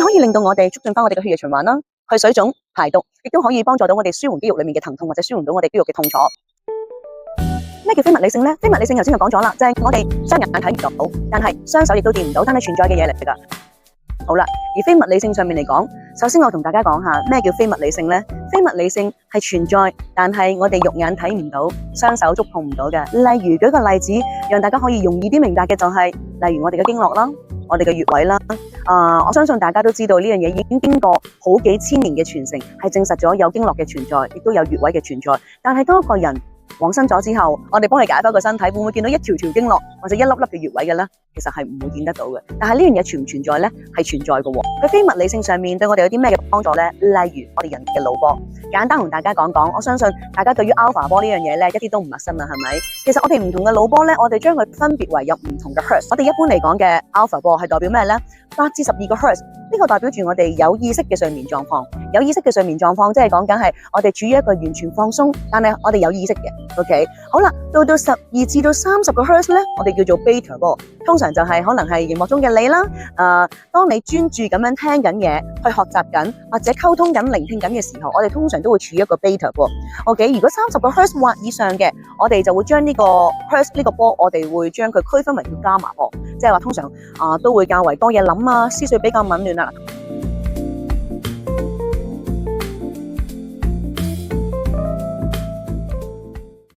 可以令到我哋促進翻我哋嘅血液循環啦，去水腫排毒，亦都可以幫助到我哋舒緩肌肉裏面嘅疼痛，或者舒緩到我哋肌肉嘅痛楚。咩叫非物理性呢？非物理性頭先就講咗啦，就係我哋雙眼睇唔到，但係雙手亦都掂唔到，但係存在嘅嘢嚟㗎。好啦，而非物理性上面嚟講，首先我同大家講下咩叫非物理性呢？非物理性係存在，但係我哋肉眼睇唔到，雙手觸碰唔到嘅。例如舉個例子，讓大家可以容易啲明白嘅就係，例如我哋嘅經絡啦，我哋嘅穴位啦。我相信大家都知道呢樣嘢已經經過好幾千年嘅傳承，係證實咗有經絡嘅存在，亦都有穴位嘅存在。但係當一個人往生咗之後，我哋幫佢解剖個身體，會唔會見到一條條經絡或者一粒粒嘅穴位嘅呢？其實係唔會見得到嘅。但係呢樣嘢存唔存在呢？係存在嘅喎。佢非物理性上面對我哋有啲咩嘅幫助呢？例如我哋人嘅腦波，簡單同大家講講。我相信大家對於 alpha 波呢樣嘢呢，一啲都唔陌生啦，係咪？其實我哋唔同嘅腦波呢，我哋將佢分別為有唔同嘅 hertz。我哋一般嚟講嘅 alpha 波係代表咩呢？8至12個 hertz。呢個代表住我哋有意識嘅睡眠狀況。有意識嘅睡眠狀況，即係講緊係我哋處於一個完全放鬆，但係我哋有意識嘅。OK， 好啦，到12至30個 hertz 咧，我哋叫做 beta 波。通常就係可能係熒幕中嘅你啦。當你專注咁樣聽緊嘢，去學習緊或者溝通緊、聆聽緊嘅時候，我哋通常都會處於一個 beta 波。OK， 如果30個 hertz 或以上嘅，我哋就會將呢個 hertz 呢個波，我哋會將佢區分為叫伽馬波，即係話通常都會較為多嘢諗啊，思緒比較紊亂啦。